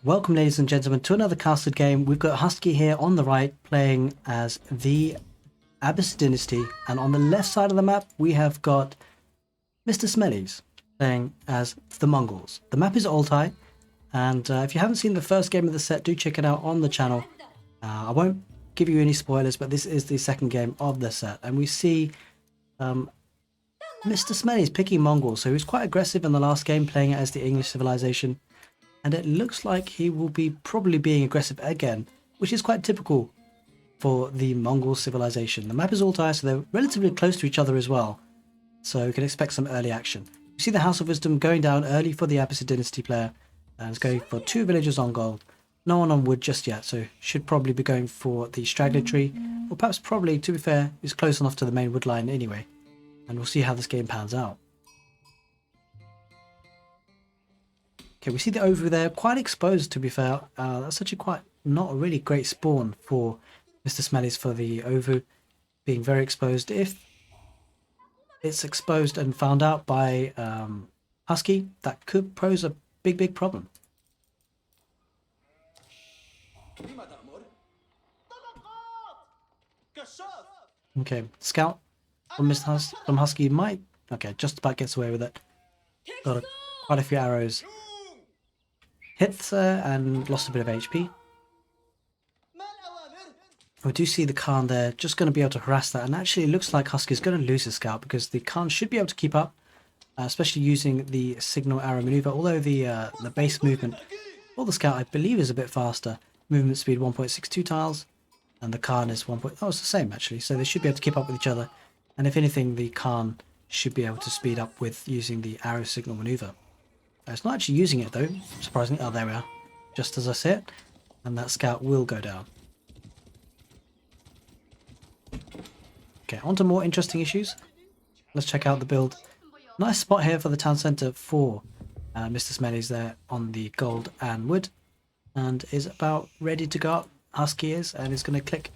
Welcome, ladies and gentlemen, to another casted game. We've got Husky here on the right playing as the Abbasid Dynasty, and on the left side of the map we have got Mr. Smellies playing as the Mongols. The map is Altai, and if you haven't seen the first game of the set, do check it out on the channel. I won't give you any spoilers, but this is the second game of the set, and we see Mr. Smellies picking Mongols, so he was quite aggressive in the last game, playing it as the English civilization. And it looks like he will be probably being aggressive again, which is quite typical for the Mongol civilization. The map is Altai, so they're relatively close to each other as well, so you can expect some early action. You see the House of Wisdom going down early for the Abbasid Dynasty player, and it's going for 2 villagers on gold. No one on wood just yet, so should probably be going for the straggler tree, or perhaps probably, to be fair, is close enough to the main wood line anyway. And we'll see how this game pans out. Okay, we see the Aoe4 there, quite exposed to be fair. That's actually quite not a really great spawn for Mr. Smellies, for the Aoe4 being very exposed. If it's exposed and found out by Husky, that could pose a big problem. Okay, scout from from Husky might, okay, just about gets away with it. Got quite a few arrows. Hits and lost a bit of HP. We do see the Khan there, just going to be able to harass that, and actually it looks like Husky is going to lose his scout because the Khan should be able to keep up, especially using the signal arrow maneuver, although the base movement for the scout I believe is a bit faster. Movement speed 1.62 tiles, and the Khan is 1. Oh, it's the same actually, so they should be able to keep up with each other, and if anything the Khan should be able to speed up with using the arrow signal maneuver. It's not actually using it though, surprisingly. Oh, there we are. Just as I said. And that scout will go down. Okay, on to more interesting issues. Let's check out the build. Nice spot here for the town centre for Mr. Smellies there on the gold and wood. And is about ready to go up. Husky is, and is going to click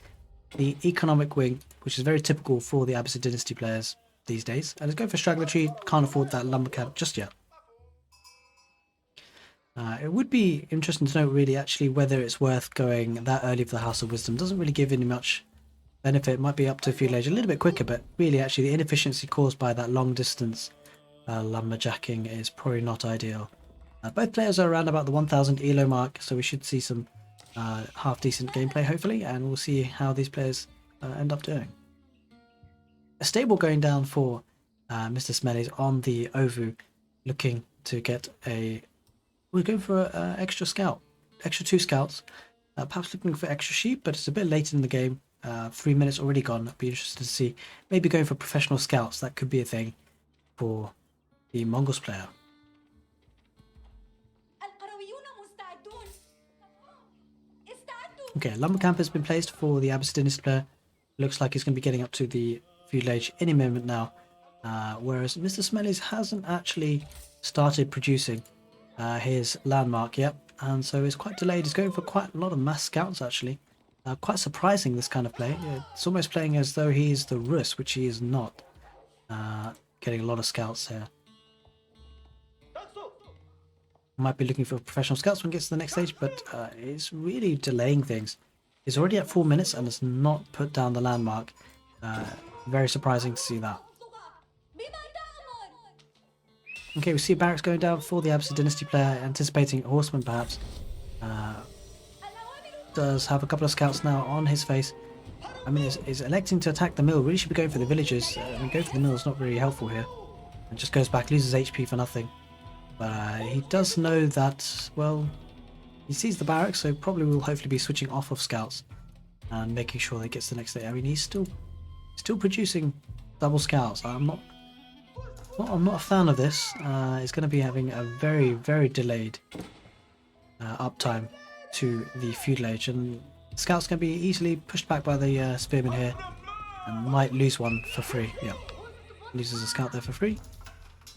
the economic wing, which is very typical for the Abbasid Dynasty players these days. And it's going for straggler tree, can't afford that lumber camp just yet. It would be interesting to know really actually whether it's worth going that early for the House of Wisdom. Doesn't really give any much benefit. It might be up to feudal age a little bit quicker, but really actually the inefficiency caused by that long distance lumberjacking is probably not ideal. Both players are around about the 1000 elo mark, so we should see some half decent gameplay hopefully, and we'll see how these players end up doing. A stable going down for Mr. Smellies on the Aoe4, looking to get a... We're going for an extra scout, extra 2 scouts, perhaps looking for extra sheep, but it's a bit late in the game, 3 minutes already gone. I'd be interested to see, maybe going for professional scouts, that could be a thing for the Mongols player. Okay, lumber camp has been placed for the Abbasid Dynasty player. Looks like he's going to be getting up to the feudal age any moment now, whereas Mr. Smellies hasn't actually started producing his landmark yet, and so it's quite delayed. He's going for quite a lot of mass scouts actually. Quite surprising, this kind of play. It's almost playing as though he's the Rus, which he is not. Getting a lot of scouts here. Might be looking for professional scouts when it gets to the next stage, but it's really delaying things. He's already at 4 minutes and has not put down the landmark. Very surprising to see that. Okay, we see barracks going down for the Abbasid Dynasty player, anticipating horsemen perhaps. Does have a couple of scouts now on his face. I mean, is electing to attack the mill. Really should be going for the villagers. I mean, go for the mill is not very helpful here. And just goes back, loses HP for nothing. But he does know that, well, he sees the barracks, so probably will hopefully be switching off of scouts and making sure that he gets the next day. I mean, he's still producing double scouts. I'm not a fan of this. It's going to be having a very delayed uptime to the feudal age, and scouts can be easily pushed back by the spearmen here, and might lose one for free. Yeah, loses a scout there for free.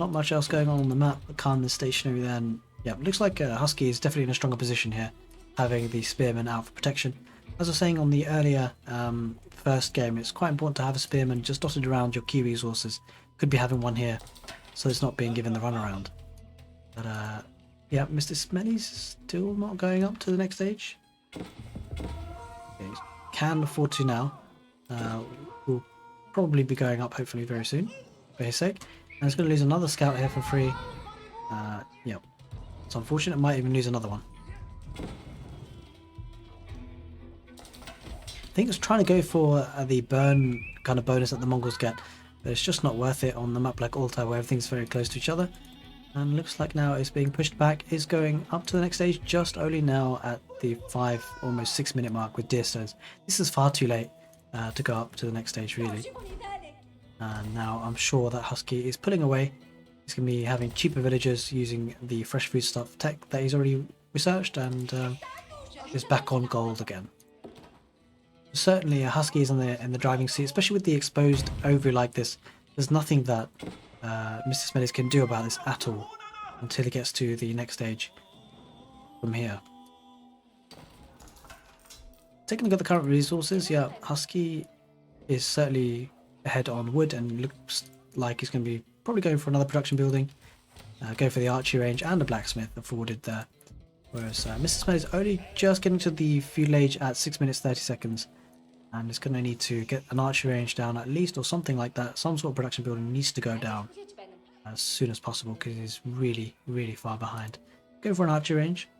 Not much else going on the map. The Khan is stationary there, and yeah, looks like Husky is definitely in a stronger position here, having the spearmen out for protection. As I was saying on the earlier first game, it's quite important to have a spearman just dotted around your key resources. Could be having one here, so it's not being given the runaround. But Yeah, Mr. Smelly's still not going up to the next stage. Okay, can afford to now. Will probably be going up hopefully very soon for his sake. And he's going to lose another scout here for free. Yeah, it's unfortunate. Might even lose another one. I think it's trying to go for the burn kind of bonus that the Mongols get, but it's just not worth it on the map like Altai where everything's very close to each other. And looks like now it's being pushed back, is going up to the next stage just only now at the 5, almost 6 minute mark with Deer Stones. This is far too late to go up to the next stage really. And now I'm sure that Husky is pulling away. He's going to be having cheaper villagers using the fresh food stuff tech that he's already researched, and is back on gold again. Certainly Husky is in the driving seat, especially with the exposed ovary like this. There's nothing that Mr. Smellies can do about this at all until he gets to the next stage from here. Taking a look at the current resources, yeah, Husky is certainly ahead on wood and looks like he's going to be probably going for another production building, go for the archery range and a blacksmith afforded there. Whereas Mr. Smellies only just getting to the fuselage at 6 minutes 30 seconds. And it's going to need to get an archery range down at least, or something like that. Some sort of production building needs to go down as soon as possible because he's really, really far behind. Go for an archery range.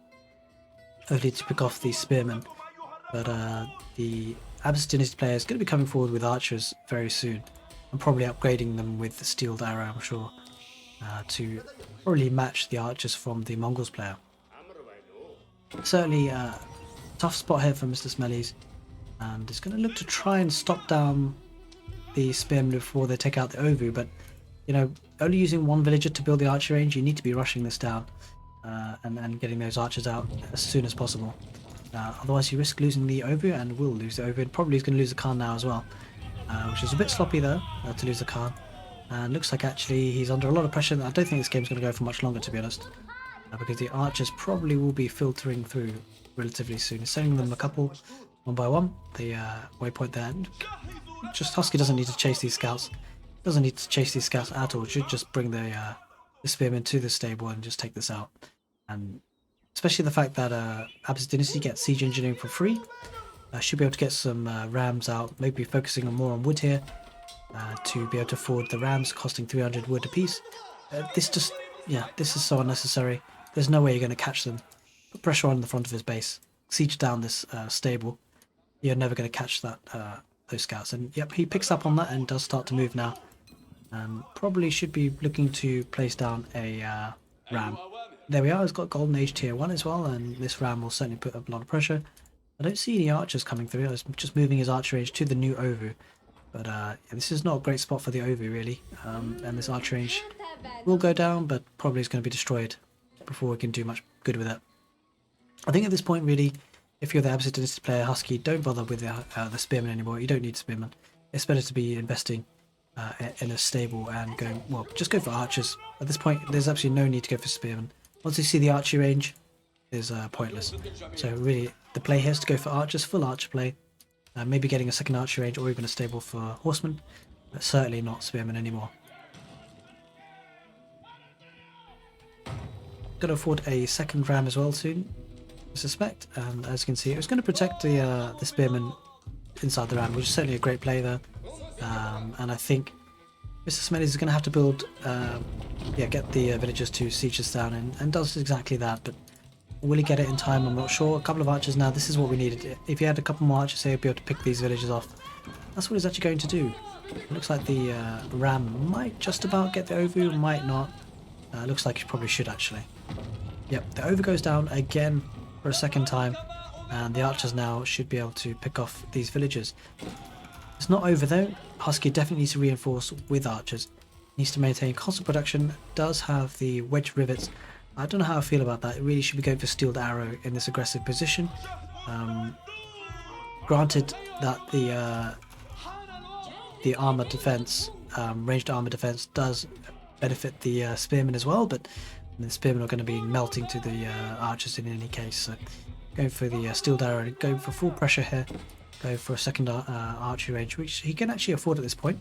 Hopefully to pick off the spearmen. But the Abbasid Dynasty player is going to be coming forward with archers very soon. And probably upgrading them with the steeled arrow, I'm sure. To probably match the archers from the Mongols player. Certainly a tough spot here for Mr. Smellies. And it's going to look to try and stop down the spearmen before they take out the Ovu, but you know, only using one villager to build the archer range, you need to be rushing this down and getting those archers out as soon as possible. Otherwise you risk losing the Ovu, and will lose the Ovu, and probably is going to lose the Khan now as well, which is a bit sloppy though, to lose the Khan. And looks like actually he's under a lot of pressure. I don't think this game's going to go for much longer, to be honest, because the archers probably will be filtering through relatively soon. He's sending them a couple one by one, the waypoint there. And just Husky doesn't need to chase these scouts. Doesn't need to chase these scouts at all. Should just bring the spearmen to the stable and just take this out. And especially the fact that Abbasid Dynasty gets siege engineering for free. Should be able to get some rams out. Maybe focusing on more on wood here to be able to afford the rams costing 300 wood apiece. This is so unnecessary. There's no way you're going to catch them. Put pressure on the front of his base. Siege down this stable. You're never going to catch that those scouts. And yep, he picks up on that and does start to move now. Probably should be looking to place down a ram. There we are. He's got Golden Age tier 1 as well, and this ram will certainly put up a lot of pressure. I don't see any archers coming through. I was just moving his archer range to the new Ovu. But yeah, this is not a great spot for the Ovu really. And this archer range will go down, but probably is going to be destroyed before we can do much good with it. I think at this point really, if you're the Abbasid Dynasty player, Husky, don't bother with the spearmen anymore. You don't need spearmen. It's better to be investing in a stable and going, well, just go for archers. At this point, there's absolutely no need to go for spearmen. Once you see the archery range, is pointless. So really, the play here is to go for archers, full archer play. Maybe getting a second archery range or even a stable for horsemen, but certainly not spearmen anymore. Got to afford a second ram as well soon, I suspect, and as you can see, it was going to protect the spearmen inside the ram, which is certainly a great play there. And I think Mr. Smellies is going to have to build, get the villagers to siege this down, and does exactly that. But will he get it in time? I'm not sure. A couple of archers now. This is what we needed. If he had a couple more archers, he'd be able to pick these villagers off. That's what he's actually going to do. It looks like the ram might just about get the Ovu, might not. Looks like he probably should actually. Yep, the Ovu goes down again for a second time, and the archers now should be able to pick off these villagers. It's not over though. Husky definitely needs to reinforce with archers. Needs to maintain constant production. Does have the wedge rivets. I don't know how I feel about that. It really should be going for steeled arrow in this aggressive position. Granted that the armor defense, ranged armor defense, does benefit the spearmen as well, but the spearmen are going to be melting to the archers in any case. So going for the steeled arrow, going for full pressure here, going for a second archery range, which he can actually afford at this point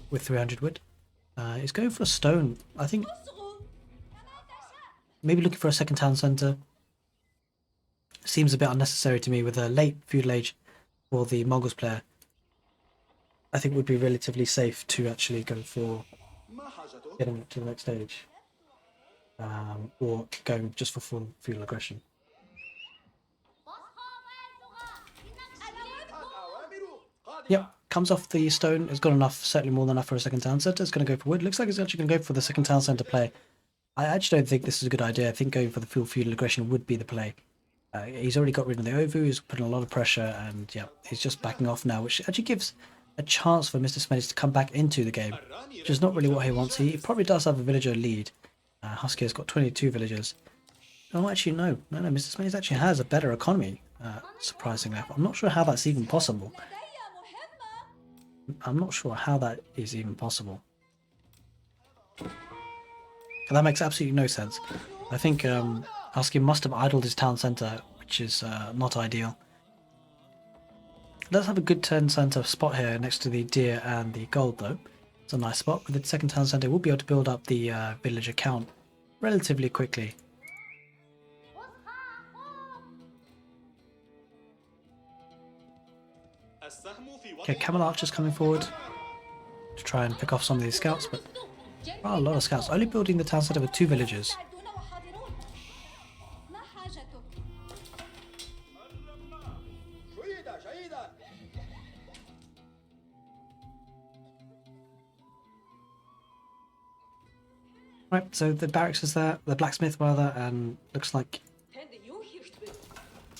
with 300 wood. He's going for a stone. I think Maybe looking for a second town centre. Seems a bit unnecessary to me with a late feudal age for the Mongols player. I think it would be relatively safe to actually go for getting to the next stage. Or going just for full feudal aggression. Yep, comes off the stone. It's got enough, certainly more than enough for a second town centre. It's going to go for wood. Looks like it's actually going to go for the second town centre play. I actually don't think this is a good idea. I think going for the full feudal aggression would be the play. He's already got rid of the Aoe4, he's putting a lot of pressure, and yeah, he's just backing off now, which actually gives a chance for Mr. Smellies to come back into the game, which is not really what he wants. He probably does have a villager lead. Husky has got 22 villagers. Oh, actually, no, Mr. Smellies actually has a better economy, surprisingly. I'm not sure how that's even possible. I'm not sure how that is even possible. And that makes absolutely no sense. I think Husky must have idled his town centre, which is not ideal. Let's have a good town centre spot here next to the deer and the gold, though. It's a nice spot. With the second town centre, we'll be able to build up the villager count relatively quickly. Okay, camel archers coming forward to try and pick off some of these scouts, but a lot of scouts. Only building the town centre with 2 villagers. Right, so the barracks is there, the blacksmith rather, and looks like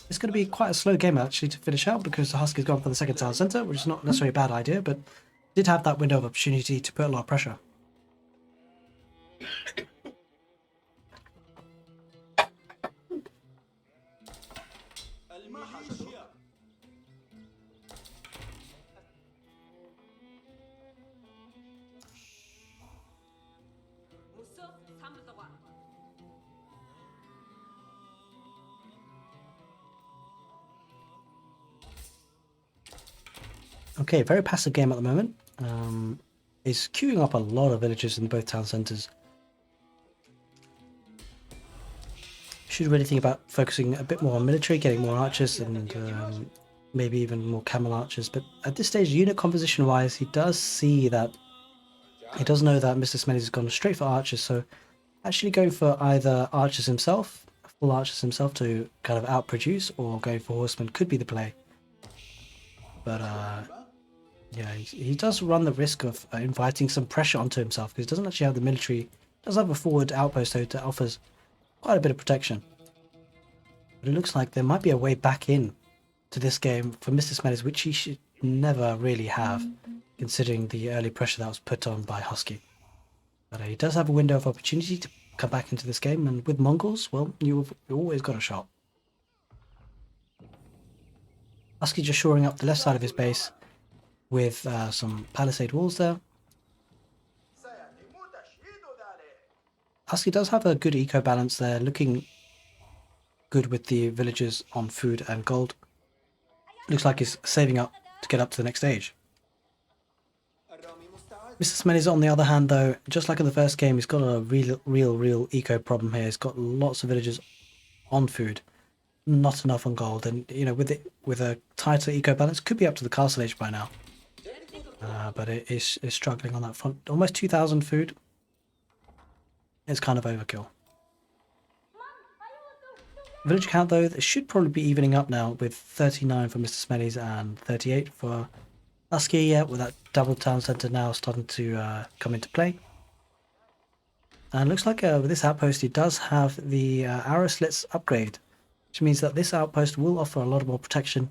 it's going to be quite a slow game actually to finish out because the Husky's gone for the second town centre, which is not necessarily a bad idea, but did have that window of opportunity to put a lot of pressure. Okay, very passive game at the moment. Is queuing up a lot of villages in both town centres. Should really think about focusing a bit more on military, getting more archers and maybe even more camel archers. But at this stage, unit composition wise, he does see that, he does know that Mr. Smellies has gone straight for archers. So actually going for either archers himself, full archers himself to kind of outproduce, or going for horsemen could be the play. But yeah, he does run the risk of inviting some pressure onto himself because he doesn't actually have the military. He does have a forward outpost, so it offers quite a bit of protection. But it looks like there might be a way back in to this game for Mr. Smellies, which he should never really have, considering the early pressure that was put on by Husky. But he does have a window of opportunity to come back into this game, and with Mongols, well, you've always got a shot. Husky just shoring up the left side of his base with some palisade walls there. Husky does have a good eco balance there, looking good with the villagers on food and gold. Looks like he's saving up to get up to the next stage. Mr. Smellies, on the other hand, though, just like in the first game, he's got a real eco problem here. He's got lots of villagers on food, not enough on gold, and you know, with a tighter eco balance, could be up to the castle age by now. But it is struggling on that front. Almost 2,000 food. It's kind of overkill. Village count, though, it should probably be evening up now with 39 for Mr. Smellies and 38 for Husky, yeah, with that double town centre now starting to come into play. And looks like with this outpost he does have the arrow slits upgrade, which means that this outpost will offer a lot more protection.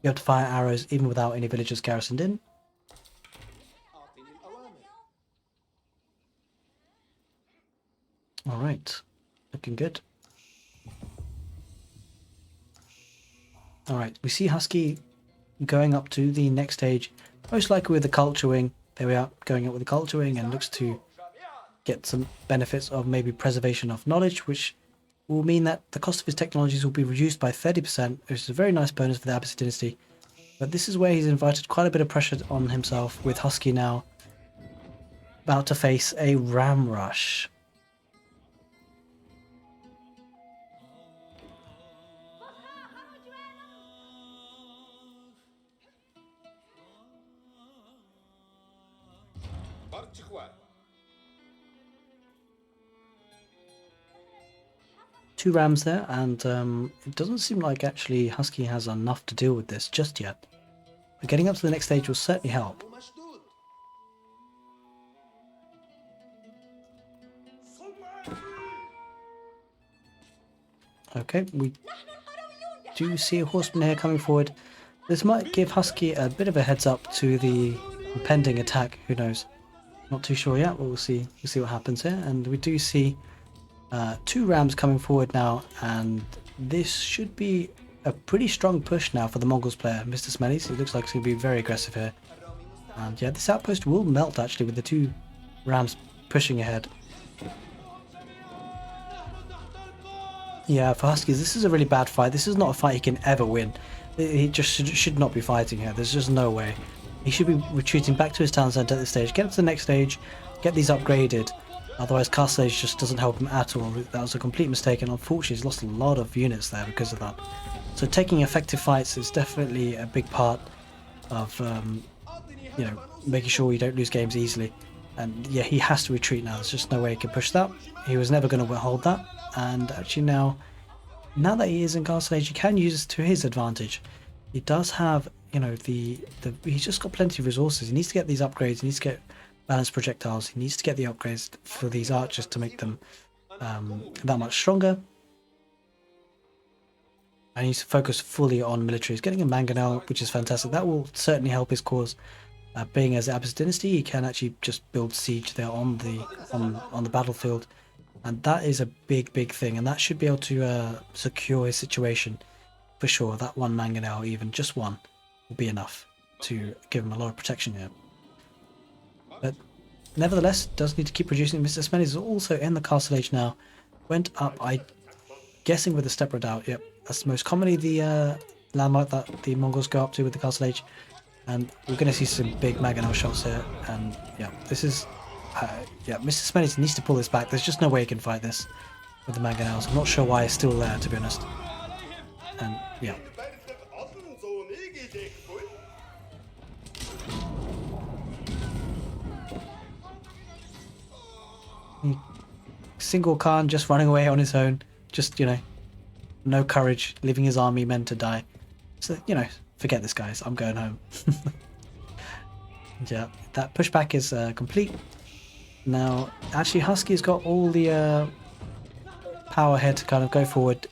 You have to fire arrows even without any villagers garrisoned in. Alright, looking good. Alright, we see Husky going up to the next stage, most likely with the culture wing. There we are, going up with the culture wing, and looks to get some benefits of maybe preservation of knowledge, which will mean that the cost of his technologies will be reduced by 30%, which is a very nice bonus for the Abbasid Dynasty. But this is where he's invited quite a bit of pressure on himself, with Husky now about to face a ram rush. Two rams there, and it doesn't seem like actually Husky has enough to deal with this just yet. But getting up to the next stage will certainly help. Okay, we do see a horseman here coming forward. This might give Husky a bit of a heads up to the impending attack. Who knows? Not too sure yet, but we'll see. We'll see what happens here. And we do see two rams coming forward now, and this should be a pretty strong push now for the Mongols player, Mr. Smellies. It looks like he's going to be very aggressive here. And yeah, this outpost will melt actually with the two rams pushing ahead. Yeah, for Huskies, this is a really bad fight. This is not a fight he can ever win. He just should not be fighting here. There's just no way. He should be retreating back to his town centre at this stage, get up to the next stage, get these upgraded. Otherwise, Castle Age just doesn't help him at all. That was a complete mistake, and unfortunately, he's lost a lot of units there because of that. So taking effective fights is definitely a big part of, you know, making sure you don't lose games easily. And yeah, he has to retreat now. There's just no way he can push that. He was never going to hold that. And actually now that he is in Castle Age, he can use this to his advantage. He does have, you know, he's just got plenty of resources. He needs to get these upgrades. He needs to get balanced projectiles. He needs to get the upgrades for these archers to make them that much stronger. And he needs to focus fully on military. He's getting a mangonel, which is fantastic. That will certainly help his cause. Being as the Abbasid Dynasty, he can actually just build siege there on the battlefield. And that is a big thing, and that should be able to secure his situation for sure. That one mangonel, even just one, will be enough to give him a lot of protection here. But nevertheless, does need to keep producing. Mr. Smellies is also in the Castle Age now. Went up, I guessing with the Step Redoubt. Yep, that's most commonly the landmark that the Mongols go up to with the Castle Age. And we're going to see some big mangonel shots here. And yeah, this is... yeah, Mr. Smellies needs to pull this back. There's just no way he can fight this with the mangonels. I'm not sure why it's still there, to be honest. And yeah. Single Khan just running away on his own. Just, you know, no courage, leaving his army men to die. So, you know, forget this, guys. I'm going home. Yeah, that pushback is complete. Now, actually, Husky's got all the power here to kind of go forward.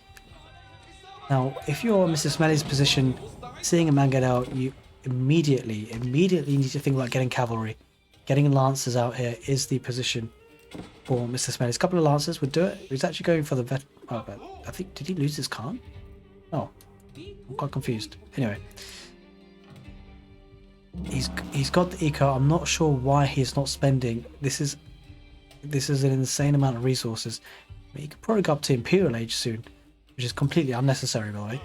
Now, if you're Mr. Smelly's position, seeing a mangonel, you immediately need to think about getting cavalry. Getting lancers out here is the position for Mr. Smelly's. A couple of lancers would do it. He's actually going for the vet. Oh, but I think, did he lose his Khan? Oh, I'm quite confused. Anyway. He's got the eco. I'm not sure why he's not spending. This is an insane amount of resources. I mean, he could probably go up to Imperial Age soon, which is completely unnecessary, by the way.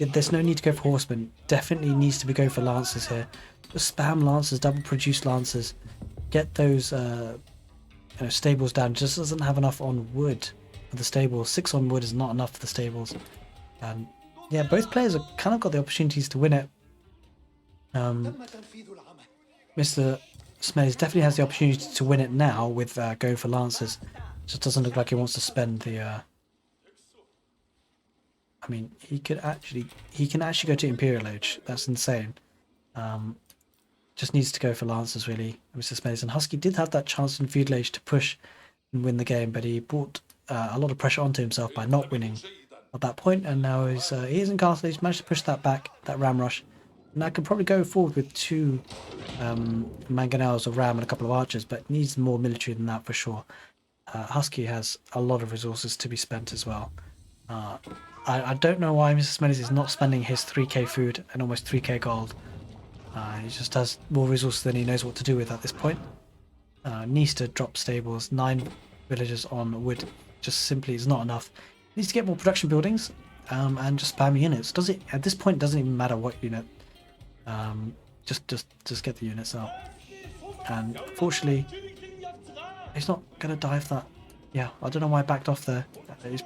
There's no need to go for horsemen. Definitely needs to be going for lancers here. Just spam lancers, double produce lancers. Get those you know, stables down. Just doesn't have enough on wood for the stables. 6 on wood is not enough for the stables. And yeah, both players have kind of got the opportunities to win it. Mr. Smellies definitely has the opportunity to win it now with going for lancers. Just doesn't look like he wants to spend the. I mean, he can actually go to Imperial Age. That's insane. Just needs to go for lancers really, Mr. Smellies. And Husky did have that chance in Feudal Age to push and win the game, but he brought a lot of pressure onto himself by not winning at that point. And now he is in Castle Age. Managed to push that back, that ram rush. And I could probably go forward with 2 mangonels, a ram, and a couple of archers, but needs more military than that for sure. Husky has a lot of resources to be spent as well. I don't know why Mr. Smellies is not spending his 3k food and almost 3k gold. He just has more resources than he knows what to do with at this point. Needs to drop stables. 9 villagers on wood just simply is not enough. Needs to get more production buildings and just spam units. Does it at this point? Doesn't even matter what unit. Just get the units out. And fortunately, he's not gonna dive that. Yeah, I don't know why I backed off there. He's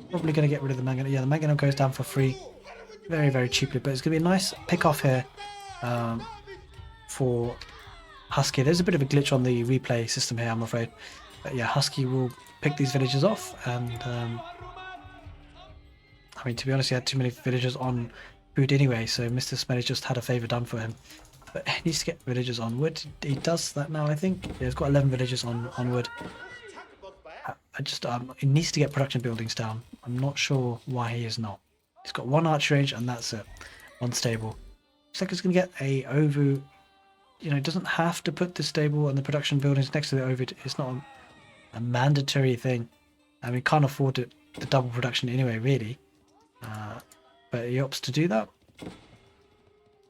probably gonna get rid of the mangonel. Yeah, the mangonel goes down for free, very cheaply. But it's gonna be a nice pick off here for Husky. There's a bit of a glitch on the replay system here, I'm afraid. But yeah, Husky will pick these villagers off, and I mean, to be honest, he had too many villagers on food anyway, so Mr. Smelly just had a favour done for him. But he needs to get villagers on wood. He does that now, I think. Yeah, he's got 11 villagers on wood. I just he needs to get production buildings down. I'm not sure why he is not. He's got one archer range, and that's it. One stable. Looks like he's going to get a Ovu. You know, doesn't have to put the stable and the production buildings next to the Ovid. It's not a mandatory thing. I mean, can't afford it, the double production anyway, really. But he opts to do that.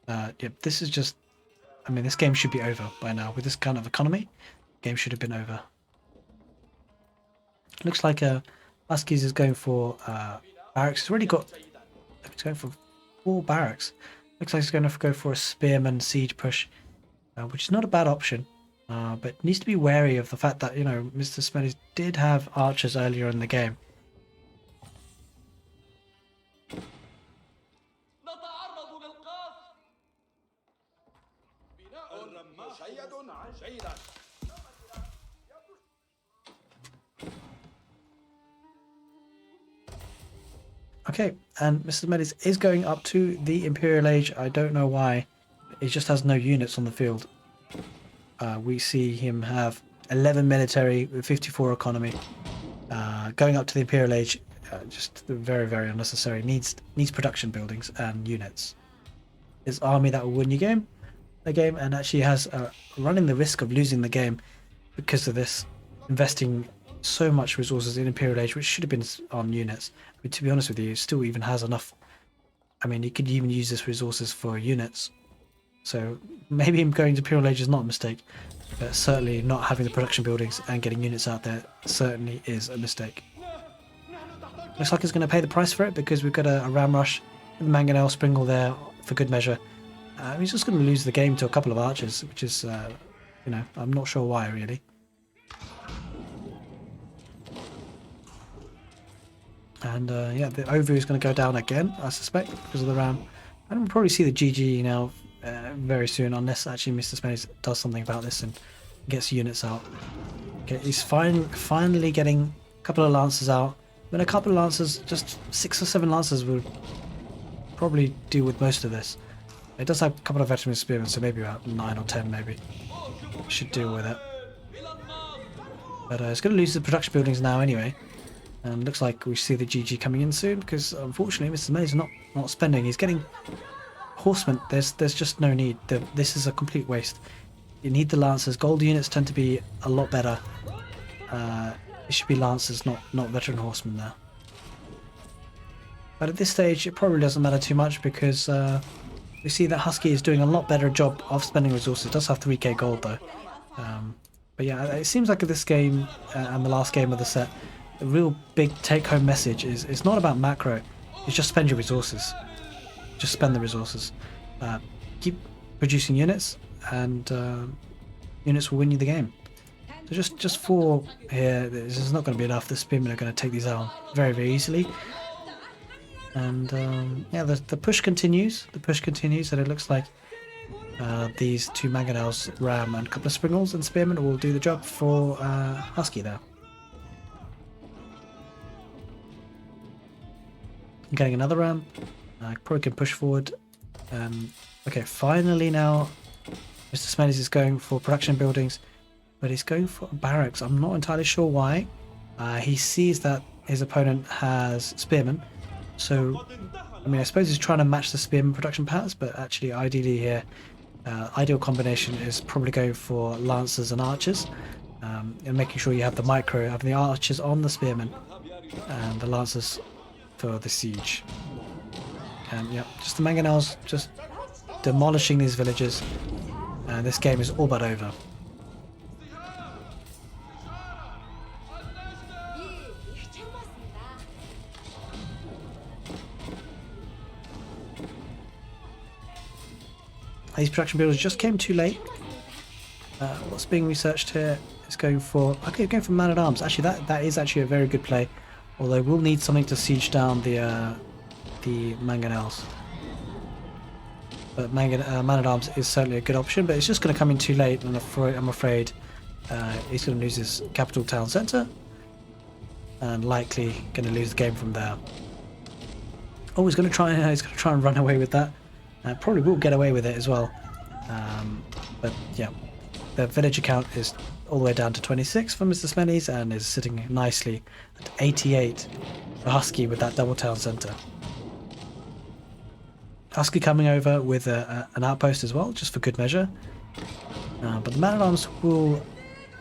Yeah, this is just... I mean, this game should be over by now. With this kind of economy, game should have been over. Looks like Huskies is going for barracks. He's already got... He's going for 4 barracks. Looks like he's going to go for a spearman siege push. Which is not a bad option, but needs to be wary of the fact that, you know, Mr. Smellies did have archers earlier in the game. Okay, and Mr. Smellies is going up to the Imperial Age. I don't know why. He just has no units on the field. We see him have 11 military with 54 economy. Going up to the Imperial Age, just very, very unnecessary. Needs production buildings and units. His army that will win you the game, and actually has running the risk of losing the game because of this, investing so much resources in Imperial Age, which should have been on units. But to be honest with you, it still even has enough. I mean, you could even use this resources for units. So maybe him going to Imperial Age is not a mistake, but certainly not having the production buildings and getting units out there certainly is a mistake. Looks like he's going to pay the price for it because we've got a ram rush with the mangonel springle there for good measure. He's just going to lose the game to a couple of archers, which is, you know, I'm not sure why really. And yeah, the Ovu is going to go down again, I suspect, because of the ram. And we'll probably see the GG now very soon, unless actually Mr. Smellies does something about this and gets units out. Okay, he's finally getting a couple of lancers out. But a couple of lancers, just 6 or 7 lancers would probably deal with most of this. It does have a couple of veteran spearmen, so maybe about 9 or 10 maybe should deal with it. But it's going to lose the production buildings now anyway. And looks like we see the GG coming in soon, because unfortunately Mr. Smellies is not spending. He's getting horsemen. There's just no need. This is a complete waste. You need the lancers. Gold units tend to be a lot better. It should be lancers, not veteran horsemen there. But at this stage, it probably doesn't matter too much because we see that Husky is doing a lot better job of spending resources. It does have 3k gold though. But yeah, it seems like this game and the last game of the set, the real big take-home message is it's not about macro. It's just spend your resources. Just spend the resources. Keep producing units, and units will win you the game. So just 4 here. This is not going to be enough. The spearmen are going to take these out very, very easily. And yeah, the push continues. The push continues, and it looks like these 2 mangonels, ram, and a couple of springles and spearmen will do the job for Husky there. I'm getting another ram. I probably can push forward. Okay, finally now, Mr. Smellies is going for production buildings, but he's going for barracks. I'm not entirely sure why. He sees that his opponent has spearmen, so I mean, I suppose he's trying to match the spearman production patterns, but actually, ideally here, ideal combination is probably going for lancers and archers, and making sure you have the micro, having the archers on the spearmen, and the lancers for the siege. And yeah, just the mangonels just demolishing these villages, and this game is all but over. These production builders just came too late. What's being researched here is going for... Okay, going for man-at-arms. Actually, that is actually a very good play. Although we'll need something to siege down the mangonels. But Man-at-Arms is certainly a good option, but it's just going to come in too late, and I'm afraid he's going to lose his capital town centre, and likely going to lose the game from there. Oh, he's going to try and run away with that. Probably will get away with it as well. But yeah, the villager count is all the way down to 26 for Mr. Smellies, and is sitting nicely at 88 for Husky with that double town centre. Husky coming over with an outpost as well, just for good measure. But the Man-at-Arms will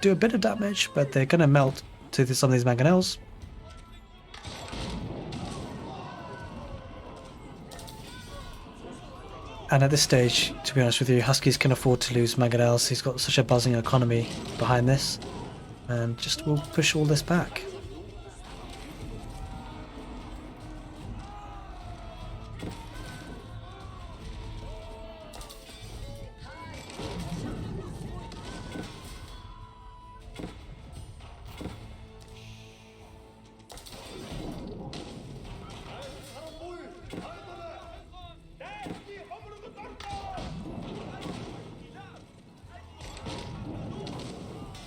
do a bit of damage, but they're going to melt to some of these mangonels. And at this stage, to be honest with you, Huskies can afford to lose mangonels. He's got such a buzzing economy behind this, and just will push all this back.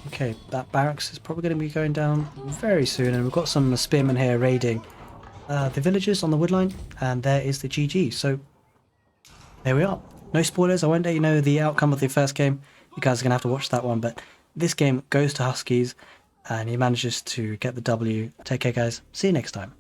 Okay, that barracks is probably going to be going down very soon, and we've got some spearmen here raiding the villagers on the woodline, and there is the GG. So there we are. No spoilers. I won't let you know the outcome of the first game. You guys are going to have to watch that one, but this game goes to Huskies, and he manages to get the W. Take care, guys. See you next time.